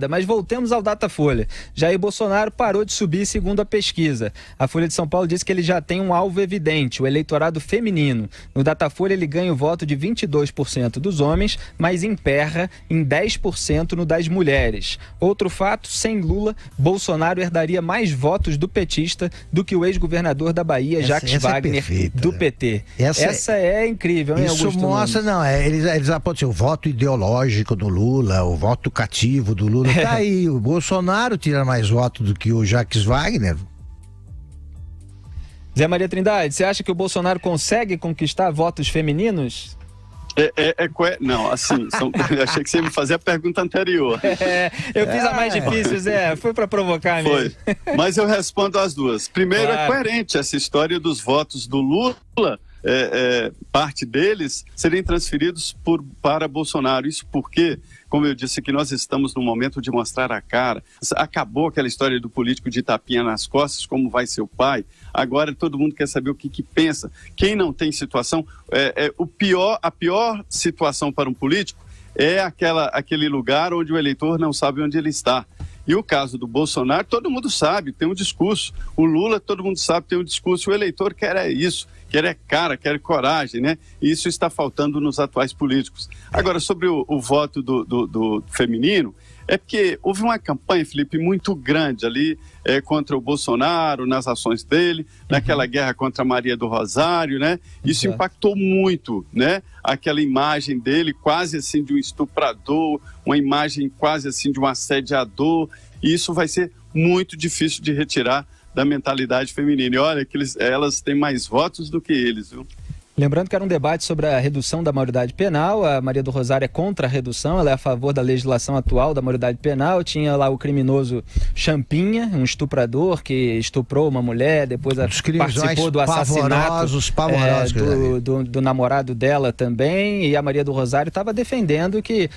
Mas voltemos ao Datafolha. Jair Bolsonaro parou de subir segundo a pesquisa. A Folha de São Paulo diz que ele já tem um alvo evidente, o eleitorado feminino. No Datafolha ele ganha o voto de 22% dos homens, mas emperra em 10% no das mulheres. Outro fato, sem Lula, Bolsonaro herdaria mais votos do petista do que o ex-governador da Bahia, Jacques Wagner, do PT. Essa é incrível, hein, Isso Augusto mostra, Nunes? não, eles apontam o voto ideológico do Lula, o voto cativo do Lula. Tá aí, o Bolsonaro tira mais votos do que o Jacques Wagner. Zé Maria Trindade, você acha que o Bolsonaro consegue conquistar votos femininos? Não, assim, eu achei que você ia me fazer a pergunta anterior. Eu fiz a mais difícil, Zé, foi para provocar mesmo. Foi, mas eu respondo as duas. Primeiro, claro. É coerente essa história dos votos do Lula, parte deles serem transferidos para Bolsonaro. Isso porque, como eu disse aqui, nós estamos no momento de mostrar a cara. Acabou aquela história do político de tapinha nas costas, como vai seu pai. Agora todo mundo quer saber o que pensa. Quem não tem situação, a pior situação para um político é aquele lugar onde o eleitor não sabe onde ele está. E o caso do Bolsonaro, todo mundo sabe, tem um discurso. O Lula, todo mundo sabe, tem um discurso. O eleitor quer isso, quer cara, quer coragem, né? E isso está faltando nos atuais políticos. Agora, sobre o voto do feminino, é porque houve uma campanha, Felipe, muito grande ali contra o Bolsonaro, nas ações dele, naquela guerra contra a Maria do Rosário, né? Isso impactou muito, né? Aquela imagem dele quase assim de um estuprador, uma imagem quase assim de um assediador, e isso vai ser muito difícil de retirar da mentalidade feminina. E olha que elas têm mais votos do que eles, viu? Lembrando que era um debate sobre a redução da maioridade penal. A Maria do Rosário é contra a redução, ela é a favor da legislação atual da maioridade penal. Tinha lá o criminoso Champinha, um estuprador que estuprou uma mulher, depois participou do assassinato do namorado dela também. E a Maria do Rosário estava defendendo que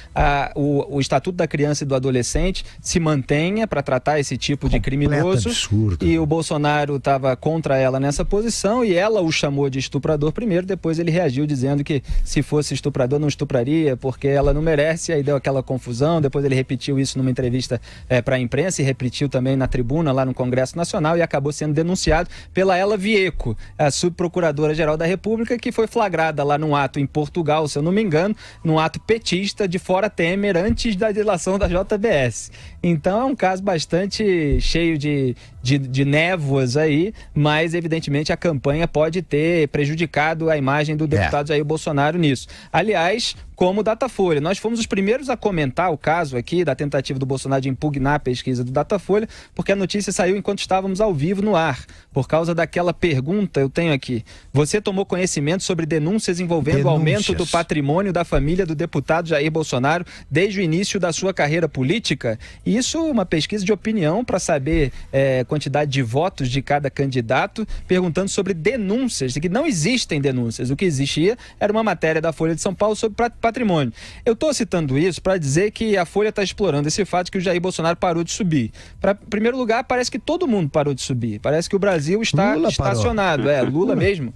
o Estatuto da Criança e do Adolescente se mantenha para tratar esse tipo de criminoso. Absurdo. E o Bolsonaro estava contra ela nessa posição e ela o chamou de estuprador primeiro. Depois ele reagiu dizendo que se fosse estuprador não estupraria porque ela não merece, aí deu aquela confusão. Depois ele repetiu isso numa entrevista para a imprensa e repetiu também na tribuna lá no Congresso Nacional e acabou sendo denunciado pela Ela Vieco, a subprocuradora-geral da República, que foi flagrada lá num ato em Portugal, se eu não me engano, num ato petista de fora Temer antes da delação da JBS. Então é um caso bastante cheio de névoas aí, mas evidentemente a campanha pode ter prejudicado a imagem do deputado Jair Bolsonaro nisso. Aliás, como o Datafolha, nós fomos os primeiros a comentar o caso aqui da tentativa do Bolsonaro de impugnar a pesquisa do Datafolha, porque a notícia saiu enquanto estávamos ao vivo no ar, por causa daquela pergunta, eu tenho aqui, você tomou conhecimento sobre denúncias envolvendo o aumento do patrimônio da família do deputado Jair Bolsonaro desde o início da sua carreira política? Isso é uma pesquisa de opinião para saber quantidade de votos de cada candidato, perguntando sobre denúncias, de que não existem denúncias. O que existia era uma matéria da Folha de São Paulo sobre patrimônio. Eu estou citando isso para dizer que a Folha está explorando esse fato de que o Jair Bolsonaro parou de subir. Em primeiro lugar, parece que todo mundo parou de subir. Parece que o Brasil está estacionado. Lula mesmo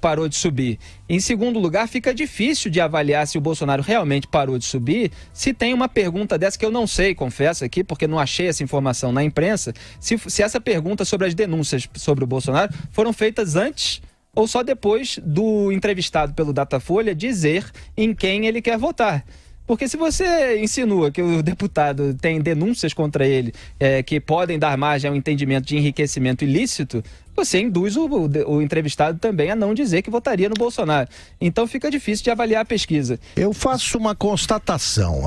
parou de subir. Em segundo lugar, fica difícil de avaliar se o Bolsonaro realmente parou de subir, se tem uma pergunta dessa que eu não sei, confesso aqui, porque não achei essa informação na imprensa, se essa pergunta sobre as denúncias sobre o Bolsonaro foram feitas antes ou só depois do entrevistado pelo Datafolha dizer em quem ele quer votar. Porque se você insinua que o deputado tem denúncias contra ele que podem dar margem ao entendimento de enriquecimento ilícito, você induz o entrevistado também a não dizer que votaria no Bolsonaro. Então fica difícil de avaliar a pesquisa. Eu faço uma constatação.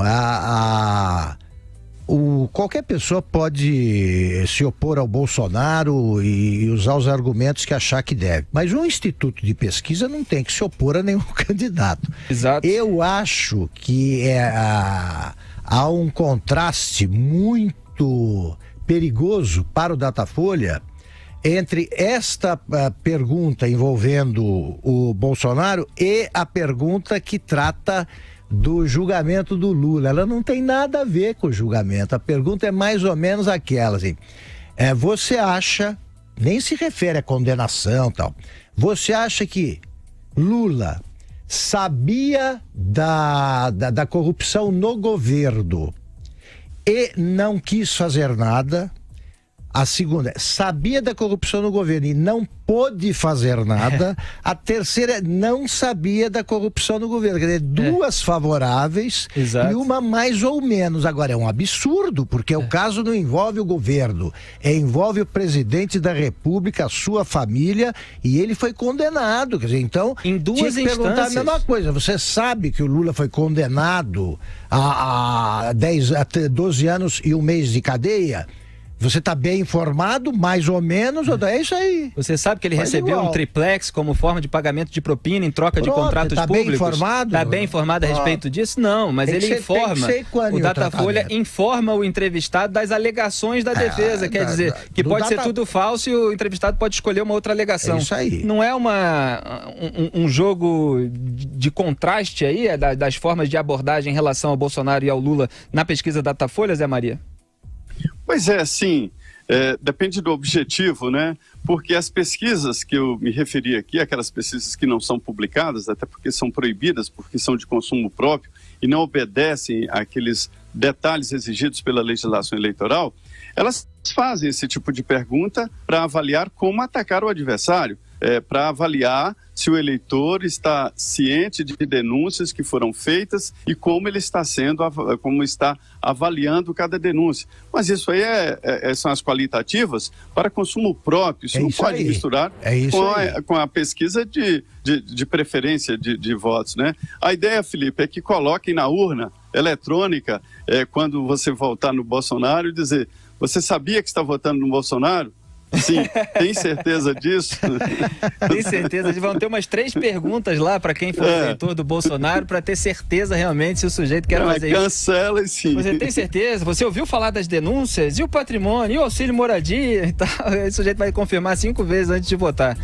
Qualquer pessoa pode se opor ao Bolsonaro e usar os argumentos que achar que deve. Mas um instituto de pesquisa não tem que se opor a nenhum candidato. Exato. Eu acho que há um contraste muito perigoso para o Datafolha entre esta pergunta envolvendo o Bolsonaro e a pergunta que trata do julgamento do Lula. Ela não tem nada a ver com o julgamento. A pergunta é mais ou menos aquela, assim, você acha, nem se refere à condenação e tal, você acha que Lula sabia da corrupção no governo e não quis fazer nada. A segunda, sabia da corrupção no governo e não pôde fazer nada. A terceira, não sabia da corrupção no governo. Quer dizer, duas favoráveis. Exato. E uma mais ou menos. Agora, é um absurdo, porque o caso não envolve o governo, envolve o presidente da República, a sua família, e ele foi condenado. Quer dizer, então, em duas tinha que perguntar instâncias. a mesma coisa. Você sabe que o Lula foi condenado a 12 anos e um mês de cadeia? Você está bem informado, mais ou menos, é isso aí. Você sabe que ele recebeu igual. um triplex como forma de pagamento de propina em troca de contratos tá públicos? Bem informado? Está bem informado a respeito disso? Não, mas ele informa. O Datafolha informa o entrevistado das alegações da defesa. Quer dizer, que pode ser tudo falso e o entrevistado pode escolher uma outra alegação. É isso aí. Não é um jogo de contraste aí, das formas de abordagem em relação ao Bolsonaro e ao Lula na pesquisa Datafolha, Zé Maria? Pois é, sim. Depende do objetivo, né? Porque as pesquisas que eu me referi aqui, aquelas pesquisas que não são publicadas, até porque são proibidas, porque são de consumo próprio e não obedecem àqueles detalhes exigidos pela legislação eleitoral, elas fazem esse tipo de pergunta para avaliar como atacar o adversário, para avaliar se o eleitor está ciente de denúncias que foram feitas e como ele está como está avaliando cada denúncia. Mas isso aí são as qualitativas para consumo próprio. Isso não pode misturar com a pesquisa de preferência de votos, né? A ideia, Felipe, é que coloquem na urna eletrônica, quando você votar no Bolsonaro, e dizer: você sabia que está votando no Bolsonaro? Sim, tem certeza disso? Tem certeza. Vão ter umas 3 perguntas lá para quem for eleitor do Bolsonaro, para ter certeza realmente se o sujeito quer fazer isso. Cancela, sim. Você tem certeza? Você ouviu falar das denúncias? E o patrimônio? E o auxílio moradia e tal? O sujeito vai confirmar 5 vezes antes de votar.